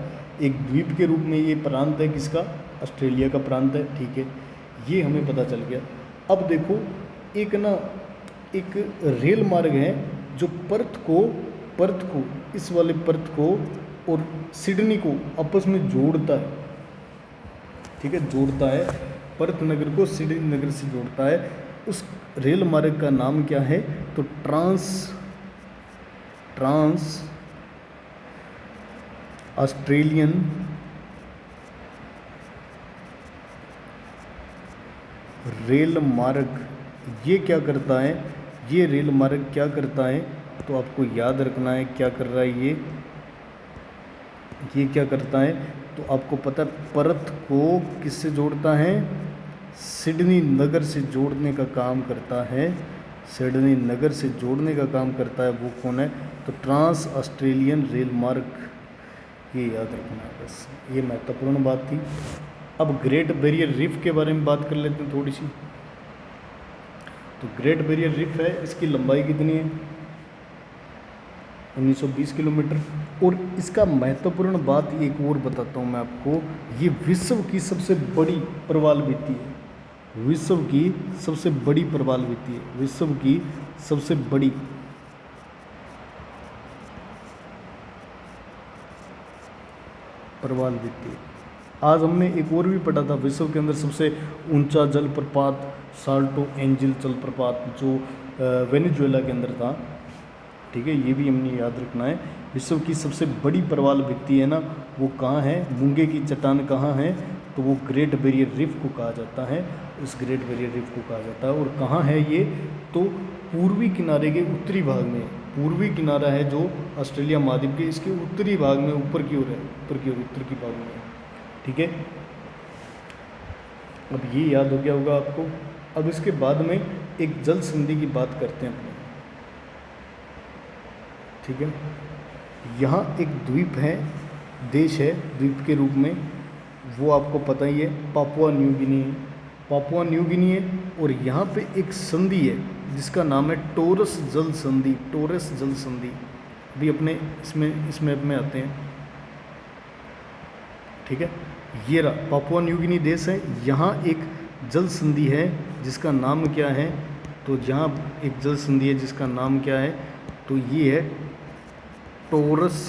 A: एक द्वीप के रूप में ये प्रांत है किसका? ऑस्ट्रेलिया का प्रांत है, ठीक है, ये हमें पता चल गया। अब देखो एक रेल मार्ग है जो पर्थ को इस वाले पर्थ को और सिडनी को आपस में जोड़ता है, ठीक है, जोड़ता है, पर्थ नगर को सिडनी नगर से जोड़ता है। उस रेल मार्ग का नाम क्या है? तो ट्रांस ऑस्ट्रेलियन रेल मार्ग। ये क्या करता है? ये रेल मार्ग क्या करता है? तो आपको याद रखना है क्या कर रहा है ये क्या करता है? तो आपको पता है, पर्थ को किससे जोड़ता है? सिडनी नगर से जोड़ने का काम करता है, सिडनी नगर से जोड़ने का काम करता है। वो कौन है? तो ट्रांस ऑस्ट्रेलियन रेल मार्ग, ये याद रखना है बस, ये महत्वपूर्ण बात थी। अब ग्रेट बैरियर रीफ के बारे में बात कर लेते हैं थोड़ी सी। तो ग्रेट बैरियर रीफ है, इसकी लंबाई कितनी है? 1920 किलोमीटर। और इसका महत्वपूर्ण बात एक और बताता हूँ मैं आपको, ये विश्व की सबसे बड़ी प्रवाल भित्ति है, विश्व की सबसे बड़ी प्रवाल भित्ति है, विश्व की सबसे बड़ी प्रवाल भित्ति। आज हमने एक और भी पढ़ा था, विश्व के अंदर सबसे ऊंचा जलप्रपात साल्टो एंजिल जलप्रपात जो वेनेजुएला के अंदर था, ठीक है, ये भी हमने याद रखना है। विश्व की सबसे बड़ी प्रवाल भित्ति है ना, वो कहाँ है? मूंगे की चट्टान कहाँ है? तो वो ग्रेट बैरियर रीफ को कहा जाता है, इस ग्रेट बैरियर रीफ को कहा जाता है। और कहाँ है ये, तो पूर्वी किनारे के उत्तरी भाग में, पूर्वी किनारा है जो ऑस्ट्रेलिया महाद्वीप के, इसके उत्तरी भाग में ऊपर की ओर है, ऊपर की ओर उत्तर की भाग में है। ठीक है, अब ये याद हो गया होगा आपको। अब इसके बाद में एक जल संधि की बात करते हैं अपने। ठीक है, यहाँ एक द्वीप है, देश है द्वीप के रूप में, वो आपको पता ही है, Papua New Guinea. Papua New Guinea है, और यहाँ पे एक संधि है जिसका नाम है टोरस जल संधि। टोरस जल संधि अभी अपने इस मैप में आते हैं। ठीक है, ये रहा पापुआ न्यू गिनी देश है, यहाँ एक जल संधि है जिसका नाम क्या है, तो यहाँ एक जल संधि है जिसका नाम क्या है, तो ये है टोरस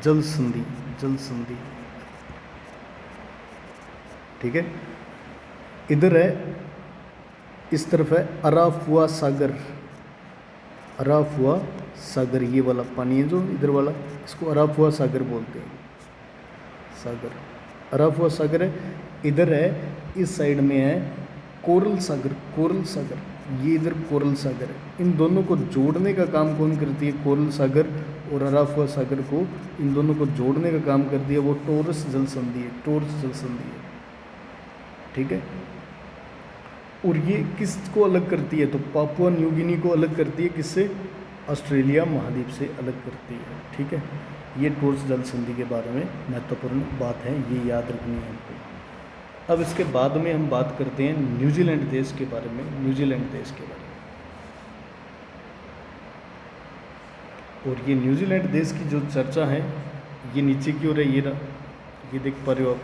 A: जल संधि, जल संधि। ठीक है, इधर है, इस तरफ है अराफुआ सागर। अराफुआ सागर, ये वाला पानी है जो इधर वाला, इसको अराफुआ सागर बोलते हैं, सागर अराफुआ सागर है। इधर है, इस साइड में है कोरल सागर। कोरल सागर, ये इधर कोरल सागर है। इन दोनों को जोड़ने का काम कौन करती है, कोरल सागर और अराफुआ सागर को, इन दोनों को जोड़ने का काम करती है वो टोरस जल संधि है, टोरस जल संधि है। ठीक है, और ये किसको अलग करती है, तो पापुआ न्यू गिनी को अलग करती है, किससे, ऑस्ट्रेलिया महाद्वीप से अलग करती है। ठीक है, ये टोरस जल संधि के बारे में महत्वपूर्ण बात है, ये याद रखनी है हमको। अब इसके बाद में हम बात करते हैं न्यूजीलैंड देश के बारे में, न्यूजीलैंड देश के बारे में। और ये न्यूजीलैंड देश की जो चर्चा है, ये नीचे की ओर है, ये रहा, ये देख पा रहे हो आप।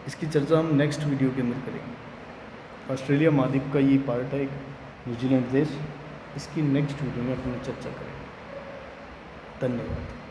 A: इसकी चर्चा हम नेक्स्ट वीडियो के अंदर करेंगे। ऑस्ट्रेलिया महाद्वीप का ये पार्ट है एक, न्यूजीलैंड देश, इसकी नेक्स्ट वीडियो में अपनी चर्चा करेंगे। धन्यवाद।